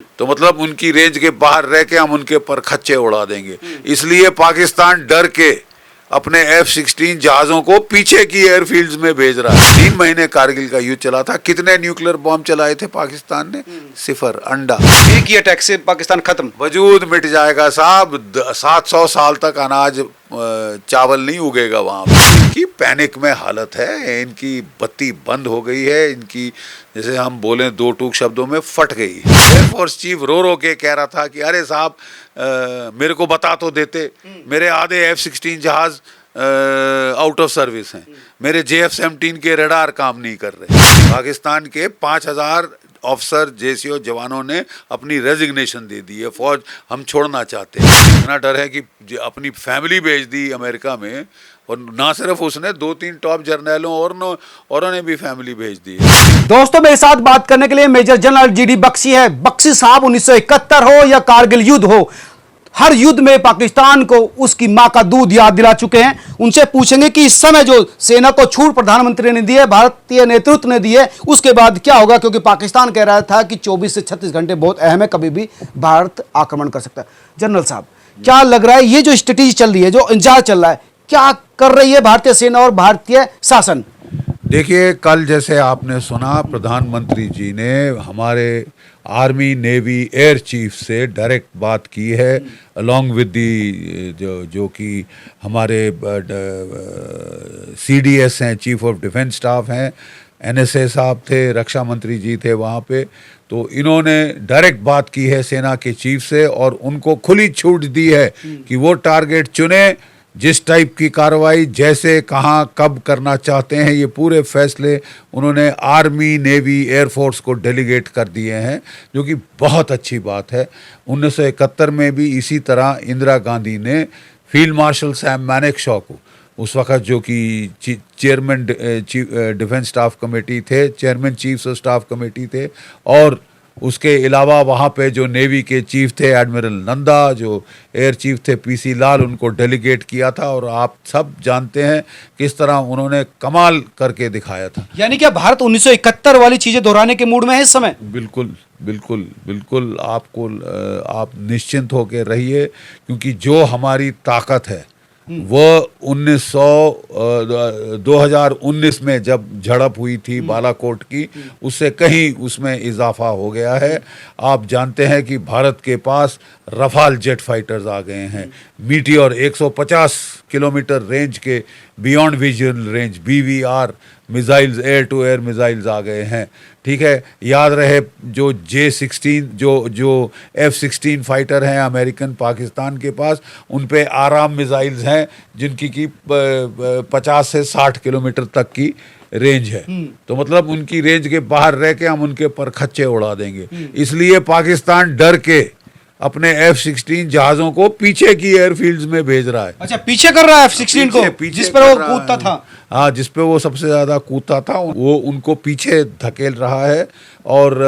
तो मतलब उनकी रेंज के बाहर रह के हम उनके पर खच्चे उड़ा देंगे। इसलिए पाकिस्तान डर के अपने F-16 जहाजों को पीछे की एयरफील्ड्स में भेज रहा है। 3 महीने कारगिल का युद्ध चला था, कितने न्यूक्लियर बॉम्ब चलाए थे पाकिस्तान ने? सिफर, अंडा। एक ही अटैक से पाकिस्तान खत्म, वजूद मिट जाएगा साहब। 700 साल तक अनाज चावल नहीं उगेगा वहाँ पे। इनकी पैनिक में हालत है, इनकी बत्ती बंद हो गई है, इनकी जैसे हम बोलें दो टूक शब्दों में फट गई। एयरफोर्स चीफ रो के कह रहा था कि अरे साहब मेरे को बता तो देते, मेरे आधे F-16 जहाज आउट ऑफ सर्विस हैं, मेरे JF-17 के रडार काम नहीं कर रहे। पाकिस्तान के 5000 ऑफिसर JCO जवानों ने अपनी रेजिग्नेशन दे दी है। फौज हम छोड़ना चाहते हैं। इतना डर है कि अपनी फैमिली भेज दी अमेरिका में, और ना सिर्फ उसने, 2-3 टॉप जर्नैलों औरों ने भी फैमिली भेज दी है। दोस्तों मेरे साथ बात करने के लिए मेजर जनरल GD बख्शी है। बख्शी साहब 1971 हो या कारगिल युद्ध हो, हर युद्ध में पाकिस्तान को उसकी मां का दूध याद दिला चुके हैं। उनसे पूछेंगे कि इस समय जो सेना को छूट प्रधानमंत्री ने दी है, भारतीय नेतृत्व ने दी है, उसके बाद क्या होगा, क्योंकि पाकिस्तान कह रहा था कि 24 से 36 घंटे बहुत अहम है, कभी भी भारत आक्रमण कर सकता है। जनरल साहब क्या लग रहा है, ये जो स्ट्रेटेजी चल रही है, जो इंतजार चल रहा है, क्या कर रही है भारतीय सेना और भारतीय शासन? देखिए, कल जैसे आपने सुना, प्रधानमंत्री जी ने हमारे आर्मी नेवी एयर चीफ से डायरेक्ट बात की है, अलॉन्ग विद दी जो कि हमारे CDS हैं, चीफ ऑफ डिफेंस स्टाफ हैं, NSA साहब थे, रक्षा मंत्री जी थे वहाँ पे। तो इन्होंने डायरेक्ट बात की है सेना के चीफ से, और उनको खुली छूट दी है कि वो टारगेट चुने, जिस टाइप की कार्रवाई जैसे कहाँ कब करना चाहते हैं, ये पूरे फैसले उन्होंने आर्मी नेवी एयरफोर्स को डेलीगेट कर दिए हैं, जो कि बहुत अच्छी बात है। 1971 में भी इसी तरह इंदिरा गांधी ने फील्ड मार्शल सैम मैनेकशॉ को, उस वक़्त जो कि चेयरमैन डिफेंस स्टाफ कमेटी थे, chairman chiefs of staff committee थे, और उसके अलावा वहाँ पे जो नेवी के चीफ थे एडमिरल नंदा, जो एयर चीफ थे PC लाल, उनको डेलीगेट किया था। और आप सब जानते हैं किस तरह उन्होंने कमाल करके दिखाया था। यानी क्या भारत 1971 वाली चीजें दोहराने के मूड में है इस समय? बिल्कुल बिल्कुल बिल्कुल, आप निश्चिंत होकर रहिए, क्योंकि जो हमारी ताकत है वो 2019 में जब झड़प हुई थी बालाकोट की, उससे कहीं उसमें इजाफा हो गया है। आप जानते हैं कि भारत के पास रफाल जेट फाइटर्स आ गए हैं, मीटियोर 150 किलोमीटर रेंज के beyond visual range BVR missiles, air to air missiles आ गए हैं। ठीक है, याद रहे जो J-16 जो F-16 फाइटर हैं अमेरिकन पाकिस्तान के पास, उन पे आराम मिसाइल्स हैं जिनकी की 50 से 60 किलोमीटर तक की रेंज है। तो मतलब उनकी रेंज के बाहर रह के हम उनके पर खच्चे उड़ा देंगे। इसलिए पाकिस्तान डर के अपने F-16 जहाजों को पीछे की एयरफील्ड्स में भेज रहा है। अच्छा, पीछे कर रहा है F-16 को, जिस पर वो कूदता था। हाँ, जिस पे वो सबसे ज्यादा कूदता था, वो उनको पीछे धकेल रहा है, और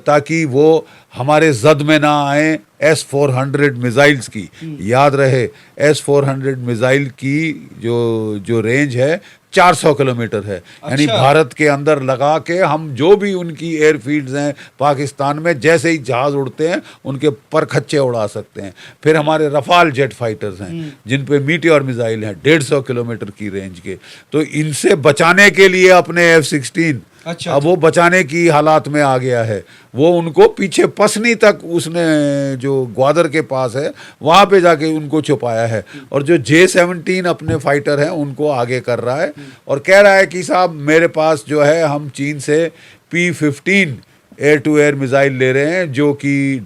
ताकि वो हमारे जद में ना आए S-400 मिसाइल्स की। याद रहे, S-400 मिसाइल की जो रेंज है 400 किलोमीटर है। यानी भारत के अंदर लगा के हम जो भी उनकी एयरफील्ड्स हैं पाकिस्तान में, जैसे ही जहाज उड़ते हैं उनके पर खच्चे उड़ा सकते हैं। फिर हमारे रफाल जेट फाइटर्स हैं जिन पे मीटियोर मिसाइल हैं 150 किलोमीटर की रेंज के। तो इनसे बचाने के लिए अपने F-16 अब वो बचाने की हालात में आ गया है। वो उनको पीछे पसनी तक उसने, जो ग्वादर के पास है, वहाँ पे जाके उनको छुपाया है, और जो J-17 अपने फाइटर हैं उनको आगे कर रहा है, और कह रहा है कि साहब मेरे पास जो है, हम चीन से P-15 air to air missile ले रहे हैं, जो कि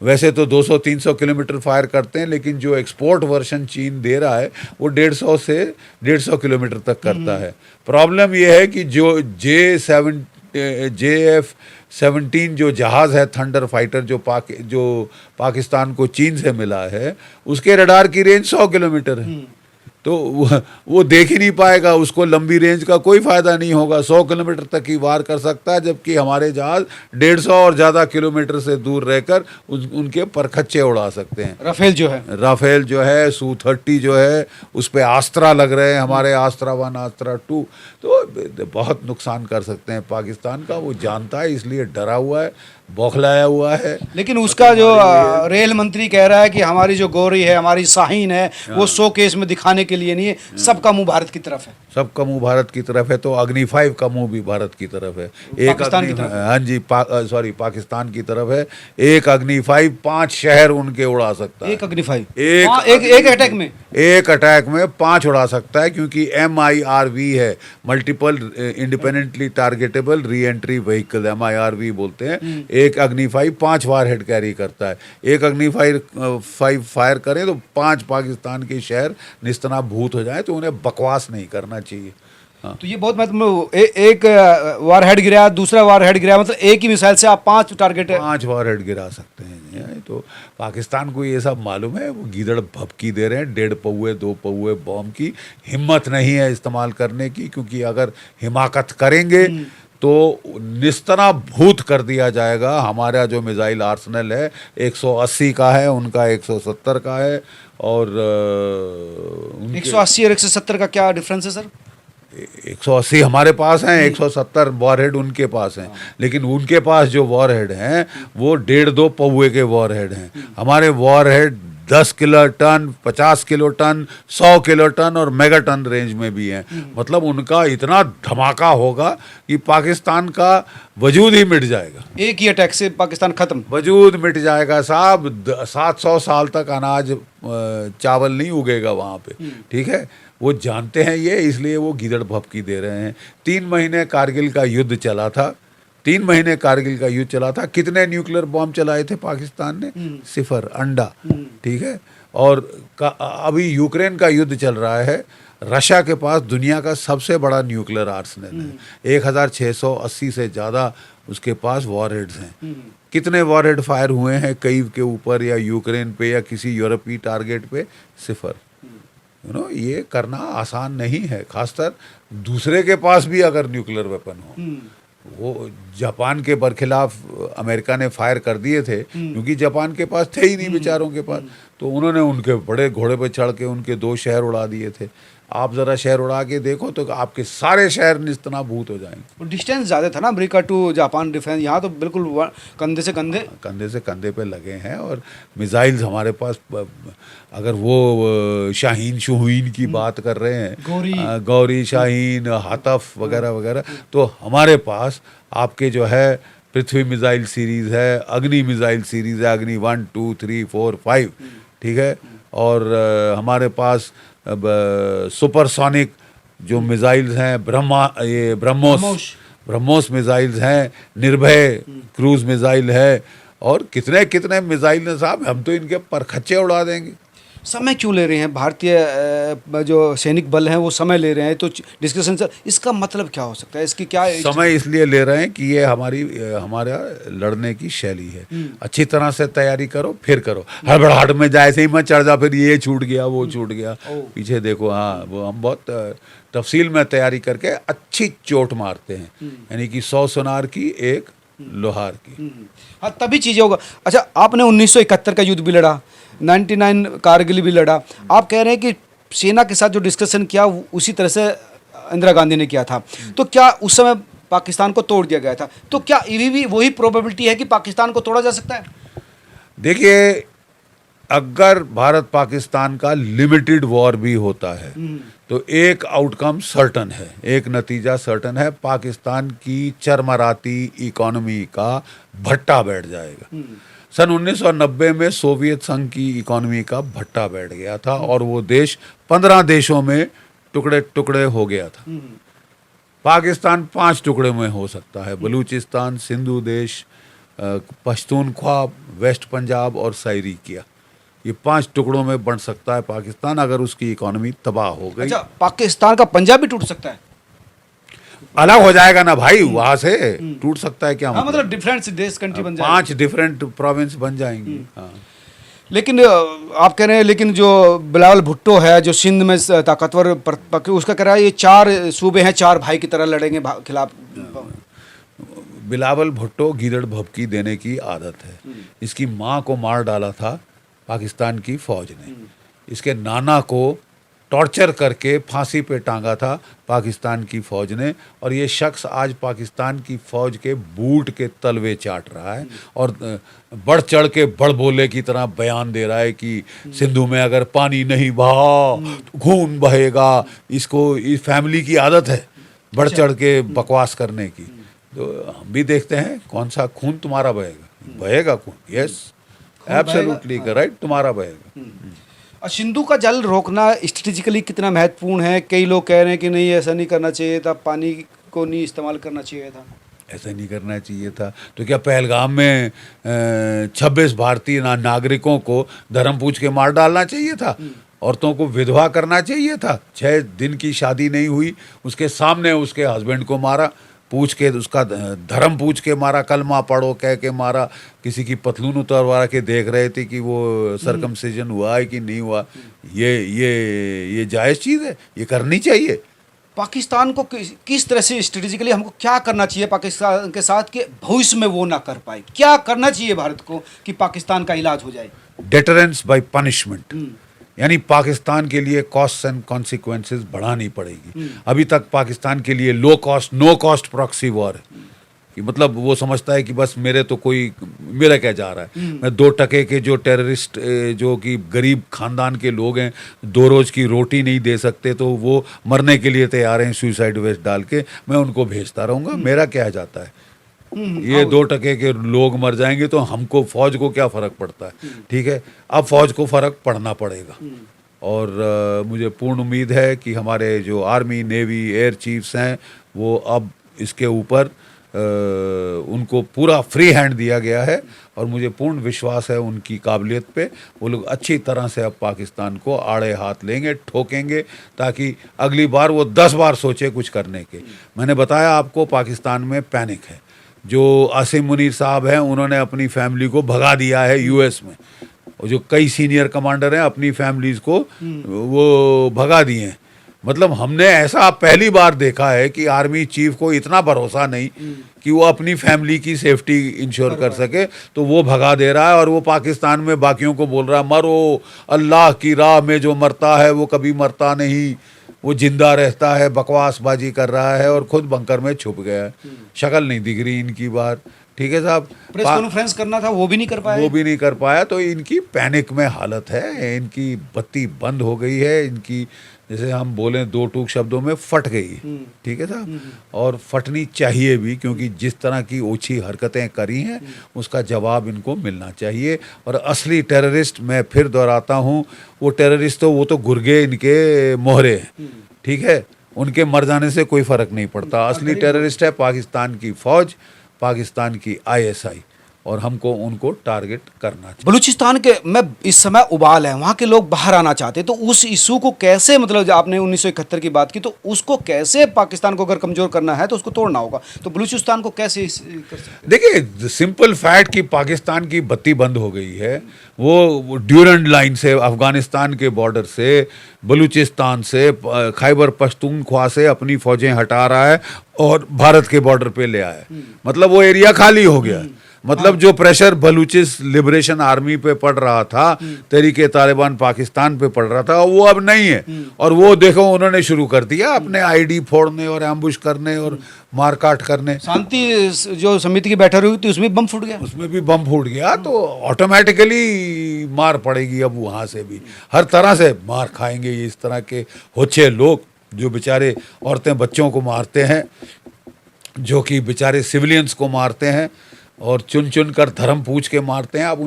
वैसे तो 200-300 किलोमीटर फायर करते हैं, लेकिन जो एक्सपोर्ट वर्जन चीन दे रहा है वो 150 से 150 किलोमीटर तक करता है। प्रॉब्लम ये है कि जो JF-17 जो जहाज़ है थंडर फाइटर, जो पाकिस्तान को चीन से मिला है, उसके रडार की रेंज 100 किलोमीटर है। तो वो देख ही नहीं पाएगा, उसको लंबी रेंज का कोई फायदा नहीं होगा। 100 किलोमीटर तक ही वार कर सकता है, जबकि हमारे जहाज 150 और ज़्यादा किलोमीटर से दूर रहकर उनके परखच्चे उड़ा सकते हैं। राफेल जो है, Su-30 जो है, उस पर आस्त्रा लग रहे हैं, हमारे आस्त्रा 1, आस्त्रा 2, तो बहुत नुकसान कर सकते हैं पाकिस्तान का। वो जानता है, इसलिए डरा हुआ है। बौखलाया हुआ है। लेकिन उसका जो रेल मंत्री कह रहा है कि हमारी जो गौरी है, हमारी शाहीन है, वो शो केस में दिखाने के लिए नहीं है, सबका मुंह भारत की तरफ है। सबका मुंह भारत की तरफ है, तो अग्नि 5 का मुंह भी भारत की तरफ है। पाकिस्तान की तरफ है। हाँ जी, सॉरी पाकिस्तान की तरफ है। एक अग्नि 5 5 शहर उनके उड़ा सकता है। एक अग्नि 5 एक अटैक में, एक अटैक में 5 उड़ा सकता है, क्योंकि MIRV है, multiple independently targetable re entry vehicle, MIRV बोलते हैं। एक अग्नि 5 5 वार हेड कैरी करता है। एक अग्नि 5 फायर करें तो 5 पाकिस्तान के शहर निस्तनाबूत हो जाए, तो उन्हें बकवास नहीं करना चाहिए। हाँ। तो ये बहुत मतलब एक वार हेड गिरा, दूसरा वार हेड गिरा, मतलब एक ही मिसाइल से आप 5 टारगेट 5 वार हेड गिरा सकते हैं। तो पाकिस्तान को ये सब मालूम है, वो गीदड़ भभकी दे रहे हैं, 1.5 पौए 2 पौए बॉम्ब की हिम्मत नहीं है इस्तेमाल करने की, क्योंकि अगर हिमाकत करेंगे तो निस्तनाबूत कर दिया जाएगा। हमारा जो मिसाइल आर्सनल है 180 का है, उनका 170 का है, और 180 और 170 का क्या डिफरेंस है सर? 180 हमारे पास हैं, 170 वॉरहेड उनके पास हैं। लेकिन उनके पास जो वॉरहेड हैं वो 1.5-2 पौए के वॉरहेड हैं। हमारे warhead 10 kilo ton, 50 kilo ton, 100 kilo ton और मेगा टन रेंज में भी हैं। मतलब उनका इतना धमाका होगा कि पाकिस्तान का वजूद ही मिट जाएगा। एक ही अटैक से पाकिस्तान खत्म, वजूद मिट जाएगा साहब। 700 साल तक अनाज चावल नहीं उगेगा वहाँ पे, ठीक है। वो जानते हैं ये, इसलिए वो गीदड़ भभकी दे रहे हैं। 3 महीने कारगिल का युद्ध चला था, 3 महीने कारगिल का युद्ध चला था। कितने न्यूक्लियर बॉम्ब चलाए थे पाकिस्तान ने? 0 अंडा, ठीक है। और अभी यूक्रेन का युद्ध चल रहा है। रशिया के पास दुनिया का सबसे बड़ा न्यूक्लियर आर्सेनल है। 1680 से ज़्यादा उसके पास वॉरहेड्स हैं। कितने वॉरहेड फायर हुए हैं कीव के ऊपर या यूक्रेन पे या किसी यूरोपीय टारगेट पे? 0। ये करना आसान नहीं है, खासकर दूसरे के पास भी अगर न्यूक्लियर वेपन हो। वो जापान के बरखिलाफ अमेरिका ने फायर कर दिए थे, क्योंकि जापान के पास थे ही नहीं बेचारों के पास, तो उन्होंने उनके बड़े घोड़े पे चढ़ के उनके 2 शहर उड़ा दिए थे। आप ज़रा शहर उड़ा के देखो तो आपके सारे शहर निस्तनाबूत हो जाएंगे। डिस्टेंस ज़्यादा था ना अमेरिका टू जापान डिफेंस, यहाँ तो बिल्कुल कंधे से कंधे पे लगे हैं। और मिसाइल्स हमारे पास, अगर वो शाहीन शुहीन की बात कर रहे हैं, गौरी शाहीन, हातफ वगैरह वगैरह, तो हमारे पास आपके जो है पृथ्वी मिसाइल सीरीज़ है, अग्नि मिसाइल सीरीज़ है, अग्नि 1 2 3 4 5, ठीक है। और हमारे पास अब सुपरसोनिक जो मिसाइल्स हैं, ब्रह्मोस मिसाइल्स हैं, निर्भय क्रूज मिसाइल है, और कितने कितने मिसाइल हैं साहब। हम तो इनके परखच्चे उड़ा देंगे। समय क्यों ले रहे हैं भारतीय जो सैनिक बल हैं, वो समय ले रहे हैं, तो डिस्कशन सर, इसका मतलब क्या हो सकता है? इसकी क्या समय इसलिए ले रहे हैं कि ये हमारा लड़ने की शैली है। अच्छी तरह से तैयारी करो, फिर करो। हड़बड़ाहट में जैसे ही मैं चढ़ जा, फिर ये छूट गया, वो छूट गया, पीछे देखो। हाँ, वो हम बहुत तफसील में तैयारी करके अच्छी चोट मारते हैं, यानी कि 100 सुनार की 1 लोहार की। हाँ, तभी चीज़ें होगा। अच्छा, आपने 1971 का युद्ध भी लड़ा, 99 कारगिल भी लड़ा। आप कह रहे हैं कि सेना के साथ जो डिस्कशन किया उसी तरह से इंदिरा गांधी ने किया था, तो क्या उस समय पाकिस्तान को तोड़ दिया गया था? तो क्या ये भी वही प्रोबेबिलिटी है कि पाकिस्तान को तोड़ा जा सकता है? देखिए, अगर भारत पाकिस्तान का लिमिटेड वॉर भी होता है तो एक आउटकम सर्टन है, एक नतीजा सर्टन है। पाकिस्तान की चरमराती इकोनॉमी का भट्टा बैठ जाएगा। सन 1990 में सोवियत संघ की इकोनॉमी का भट्टा बैठ गया था, और वो देश 15 देशों में टुकड़े टुकड़े हो गया था। पाकिस्तान 5 टुकड़े में हो सकता है, बलूचिस्तान, सिंधु देश, पश्तूनख्वा, वेस्ट पंजाब और सैरिकिया। ये 5 टुकड़ों में बंट सकता है पाकिस्तान, अगर उसकी इकोनॉमी तबाह हो गई। अच्छा, पाकिस्तान का पंजाब भी टूट सकता है? अलग हो जाएगा ना भाई, वहां से टूट सकता है क्या? हाँ, मतलब डिफरेंट देश कंट्री बन जाएगी, 5 डिफरेंट प्रोविंस बन जाएंगी। हाँ। लेकिन आप कह रहे हैं, लेकिन जो बिलावल भुट्टो है, जो सिंध में ताकतवर, उसका कह रहा है ये 4 सूबे हैं, 4 भाई की तरह लड़ेंगे खिलाफ। बिलावल भुट्टो गीदड़ भभकी देने की आदत है। इसकी माँ को मार डाला था पाकिस्तान की फौज ने, इसके नाना को टॉर्चर करके फांसी पे टांगा था पाकिस्तान की फ़ौज ने, और ये शख्स आज पाकिस्तान की फ़ौज के बूट के तलवे चाट रहा है और बढ़ चढ़ के बड़ बोले की तरह बयान दे रहा है कि सिंधु में अगर पानी नहीं बहा तो खून बहेगा। इसको इस फैमिली की आदत है बढ़ चढ़ के बकवास करने की। तो हम भी देखते हैं कौन सा खून तुम्हारा बहेगा खून। यस, एब्सोल्युटली राइट, तुम्हारा बहेगा। और सिंधु का जल रोकना स्ट्रेटेजिकली कितना महत्वपूर्ण है? कई लोग कह रहे हैं कि नहीं, ऐसा नहीं करना चाहिए था, पानी को नहीं इस्तेमाल करना चाहिए था। ऐसा नहीं करना चाहिए था तो क्या पहलगाम में 26 भारतीय नागरिकों को धर्म पूछ के मार डालना चाहिए था? औरतों को विधवा करना चाहिए था? 6 दिन की शादी नहीं हुई, उसके सामने उसके हस्बैंड को मारा, पूछ के उसका धर्म पूछ के मारा, कलमा पढ़ो कह के मारा। किसी की पतलून उतरवा के देख रहे थे कि वो सरकमसिजन हुआ है कि नहीं हुआ। ये जायज़ चीज़ है, ये करनी चाहिए। पाकिस्तान को किस तरह से स्ट्रेटेजिकली हमको क्या करना चाहिए पाकिस्तान के साथ कि भविष्य में वो ना कर पाए? क्या करना चाहिए भारत को कि पाकिस्तान का इलाज हो जाए? डेटरेंस बाय पनिशमेंट, यानी पाकिस्तान के लिए कॉस्ट एंड कॉन्सिक्वेंसेस बढ़ानी पड़ेगी। अभी तक पाकिस्तान के लिए low cost no cost proxy war है कि मतलब वो समझता है कि बस मेरा क्या जा रहा है। मैं 2 टके के जो टेररिस्ट जो कि गरीब खानदान के लोग हैं, 2 रोज़ की रोटी नहीं दे सकते, तो वो मरने के लिए तैयार हैं सुसाइड वेस्ट डाल के, मैं उनको भेजता रहूँगा, मेरा क्या जाता है। ये 2 टके के लोग मर जाएंगे तो हमको, फौज को क्या फ़र्क पड़ता है? ठीक है, अब फौज को फ़र्क पड़ना पड़ेगा। और मुझे पूर्ण उम्मीद है कि हमारे जो आर्मी, नेवी, एयर चीफ्स हैं वो अब इसके ऊपर उनको पूरा फ्री हैंड दिया गया है और मुझे पूर्ण विश्वास है उनकी काबिलियत पे। वो लोग अच्छी तरह से अब पाकिस्तान को आड़े हाथ लेंगे, ठोकेंगे, ताकि अगली बार वो 10 बार सोचे कुछ करने के। मैंने बताया आपको पाकिस्तान में पैनिक है। जो आसिम मुनीर साहब हैं उन्होंने अपनी फैमिली को भगा दिया है यूएस में, और जो कई सीनियर कमांडर हैं अपनी फैमिलीज़ को वो भगा दिए हैं। मतलब हमने ऐसा पहली बार देखा है कि आर्मी चीफ को इतना भरोसा नहीं कि वो अपनी फैमिली की सेफ्टी इंश्योर कर सके, तो वो भगा दे रहा है और वो पाकिस्तान में बाकियों को बोल रहा है मरो, अल्लाह की राह में जो मरता है वो कभी मरता नहीं, वो जिंदा रहता है, बकवासबाजी कर रहा है और खुद बंकर में छुप गया है। शक्ल नहीं दिख रही इनकी बाहर। ठीक है साहब, प्रेस कॉन्फ्रेंस करना था वो भी नहीं कर पाया। तो इनकी पैनिक में हालत है, इनकी बत्ती बंद हो गई है, इनकी जैसे हम बोलें 2 टूक शब्दों में फट गई। ठीक है साहब, और फटनी चाहिए भी, क्योंकि जिस तरह की ओछी हरकतें करी हैं उसका जवाब इनको मिलना चाहिए। और असली टेररिस्ट, मैं फिर दोहराता हूँ, वो टेररिस्ट तो वो तो गुर्गे इनके मोहरे हैं। ठीक है, उनके मर जाने से कोई फ़र्क नहीं पड़ता। असली टेररिस्ट है पाकिस्तान की फ़ौज, पाकिस्तान की ISI, और हमको उनको टारगेट करना चाहिए। बलूचिस्तान के में इस समय उबाल है, वहाँ के लोग बाहर आना चाहते हैं, तो उस इशू को कैसे, मतलब जब आपने 1971 की बात की, तो उसको कैसे पाकिस्तान को अगर कमज़ोर करना है तो उसको तोड़ना होगा, तो बलूचिस्तान को कैसे कर सकते हैं? देखिए, सिंपल फैक्ट कि पाकिस्तान की बत्ती बंद हो गई है। वो ड्यूरेंट लाइन से, अफगानिस्तान के बॉर्डर से, बलूचिस्तान से, खैबर पख्तूनख्वा से अपनी फ़ौजें हटा रहा है और भारत के बॉर्डर पे ले आया है। मतलब वो एरिया खाली हो गया है। मतलब जो प्रेशर बलूचिस लिबरेशन आर्मी पे पड़ रहा था, तहरीके तालिबान पाकिस्तान पे पड़ रहा था, वो अब नहीं है। और वो देखो उन्होंने शुरू कर दिया अपने ID फोड़ने और एम्बुश करने और मारकाट करने। शांति जो समिति की बैठक हुई थी उसमें बम फूट गया, उसमें भी बम फूट गया, तो ऑटोमेटिकली मार पड़ेगी। अब वहाँ से भी हर तरह से मार खाएंगे ये इस तरह के होच्छे लोग, जो बेचारे औरतें बच्चों को मारते हैं, जो कि बेचारे सिविलियंस को मारते हैं और चुन चुन कर धर्म पूछ के मारते हैं। अब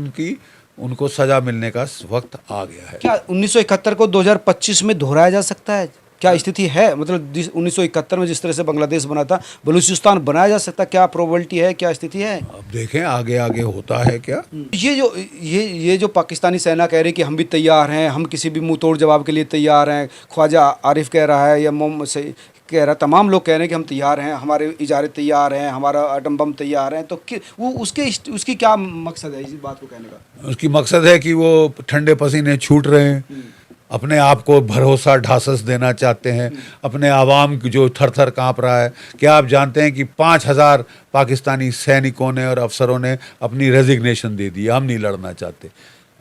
उनको सजा मिलने का वक्त आ गया है। क्या 1971 को 2025 में दोहराया जा सकता है? क्या स्थिति है? मतलब 1971 में जिस तरह से बांग्लादेश बना था, बलूचिस्तान बनाया जा सकता, क्या प्रोबेबिलिटी है, क्या स्थिति है? अब देखें आगे आगे होता है क्या। ये जो पाकिस्तानी सेना कह रही है कि हम भी तैयार हैं, हम किसी भी मुंह तोड़ जवाब के लिए तैयार हैं, ख्वाजा आरिफ कह रहा है या मोहम्मद से कह रहा है, तमाम लोग कह रहे हैं कि हम तैयार हैं, हमारे इजारे तैयार हैं, हमारा एटम बम तैयार हैं, तो वो उसकी क्या मकसद है इस बात को कहने का? उसकी मकसद है कि वो ठंडे पसीने छूट रहे हैं, अपने आप को भरोसा ढासस देना चाहते हैं, अपने आवाम जो थर थर काँप रहा है। क्या आप जानते हैं कि 5000 पाकिस्तानी सैनिकों ने और अफसरों ने अपनी रेजिग्नेशन दे दी, हम नहीं लड़ना चाहते।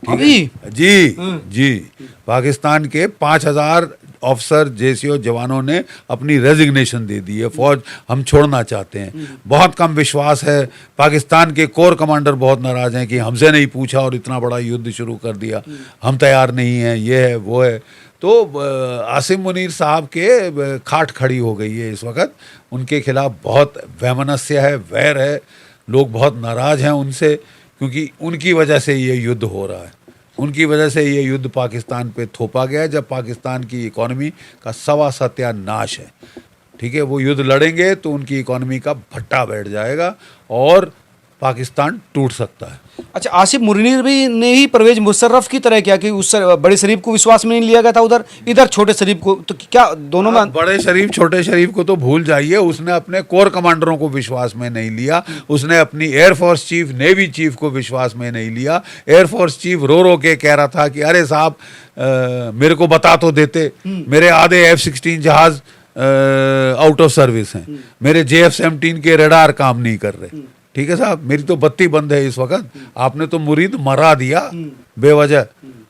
ठीक है जी जी। पाकिस्तान के 5,000 ऑफिसर जेसीओ जवानों ने अपनी रेजिग्नेशन दे दी है, फौज हम छोड़ना चाहते हैं। बहुत कम विश्वास है, पाकिस्तान के कोर कमांडर बहुत नाराज हैं कि हमसे नहीं पूछा और इतना बड़ा युद्ध शुरू कर दिया, हम तैयार नहीं हैं, ये है वो है। तो आसिम मुनीर साहब के खाट खड़ी हो गई है इस वक्त, उनके खिलाफ बहुत वैमनस्य है, वैर है, लोग बहुत नाराज हैं उनसे, क्योंकि उनकी वजह से ये युद्ध हो रहा है, उनकी वजह से ये युद्ध पाकिस्तान पे थोपा गया है, जब पाकिस्तान की इकोनॉमी का सवा सत्यानाश है। ठीक है, वो युद्ध लड़ेंगे तो उनकी इकोनॉमी का भट्टा बैठ जाएगा और पाकिस्तान टूट सकता है। अच्छा, आसिफ मुनीर भी ने ही परवेज मुशर्रफ की तरह किया कि उस बड़े शरीफ को विश्वास में नहीं लिया गया था, उधर इधर छोटे शरीफ को, तो क्या दोनों में बड़े शरीफ छोटे शरीफ को तो भूल जाइए, उसने अपने कोर कमांडरों को विश्वास में नहीं लिया, उसने अपनी एयरफोर्स चीफ नेवी चीफ को विश्वास में नहीं लिया। एयरफोर्स चीफ रो रो के कह रहा था कि अरे साहब मेरे को बता तो देते, मेरे आधे F-16 जहाज आउट ऑफ सर्विस हैं, मेरे JF-17 के रडार काम नहीं कर रहे। ठीक है साहब, मेरी तो बत्ती बंद है इस वक्त, आपने तो मुरीद मरा दिया बेवजह।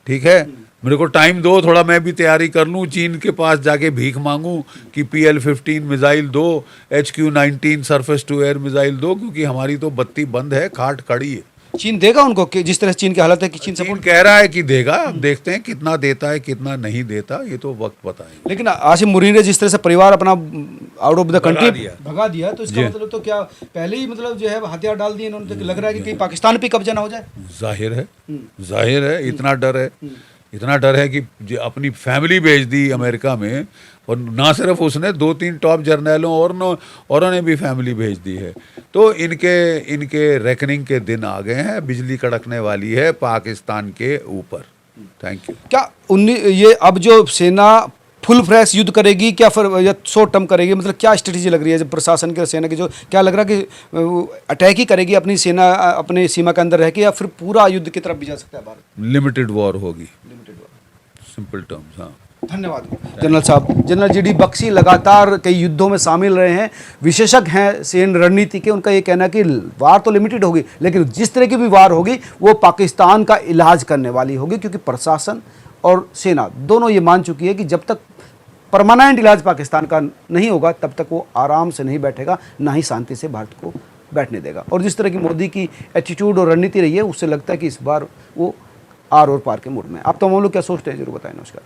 ठीक है, मेरे को टाइम दो थोड़ा, मैं भी तैयारी कर लूँ, चीन के पास जाके भीख मांगूं कि PL-15 मिसाइल दो, HQ-19 surface to air missile दो, क्योंकि हमारी तो बत्ती बंद है, खाट खड़ी है। चीन देगा उनको कि जिस तरह से चीन की हालत है कि चीन चीन सपोर्ट। कह रहा है कि देगा, अब देखते हैं कितना देता है कितना नहीं देता, ये तो वक्त बताएगा। लेकिन आसिफ मुनीर ने जिस तरह से परिवार अपना आउट ऑफ द कंट्री दिया। भगा दिया, तो इसका मतलब तो क्या पहले ही मतलब जो है हथियार डाल दिए इन्होंने, तो लग रहा है कि कहीं पाकिस्तान पे कब्जा ना हो जाए। जाहिर है, इतना डर है कि अपनी फैमिली भेज दी अमेरिका में, और ना सिर्फ उसने, 2-3 टॉप जर्नैलों औरों ने भी फैमिली भेज दी है। तो इनके रेकनिंग के दिन आ गए हैं, बिजली कड़कने वाली है पाकिस्तान के ऊपर। Thank you. क्या ये अब जो सेना फुल फ्लैश युद्ध करेगी क्या, फिर या शॉर्ट टर्म करेगी, मतलब क्या स्ट्रेटेजी लग रही है जब प्रशासन की सेना की, जो क्या लग रहा है कि अटैक ही करेगी अपनी सेना अपने सीमा के अंदर रह के, या फिर पूरा युद्ध की तरफ भी जा सकता है भारत? लिमिटेड वॉर होगी, सिंपल टर्म्स। हाँ, धन्यवाद जनरल साहब। जनरल GD बख्शी लगातार कई युद्धों में शामिल रहे हैं, विशेषज्ञ हैं सैन्य रणनीति के। उनका ये कहना है कि वार तो लिमिटेड होगी, लेकिन जिस तरह की भी वार होगी वो पाकिस्तान का इलाज करने वाली होगी, क्योंकि प्रशासन और सेना दोनों ये मान चुकी है कि जब तक परमानेंट इलाज पाकिस्तान का नहीं होगा तब तक वो आराम से नहीं बैठेगा, ना ही शांति से भारत को बैठने देगा। और जिस तरह की मोदी की एटीट्यूड और रणनीति रही है, उससे लगता है कि इस बार वो आर और पार के मूड में। आप तमाम लोग क्या सोचते हैं, जरूर बताएं। नमस्कार।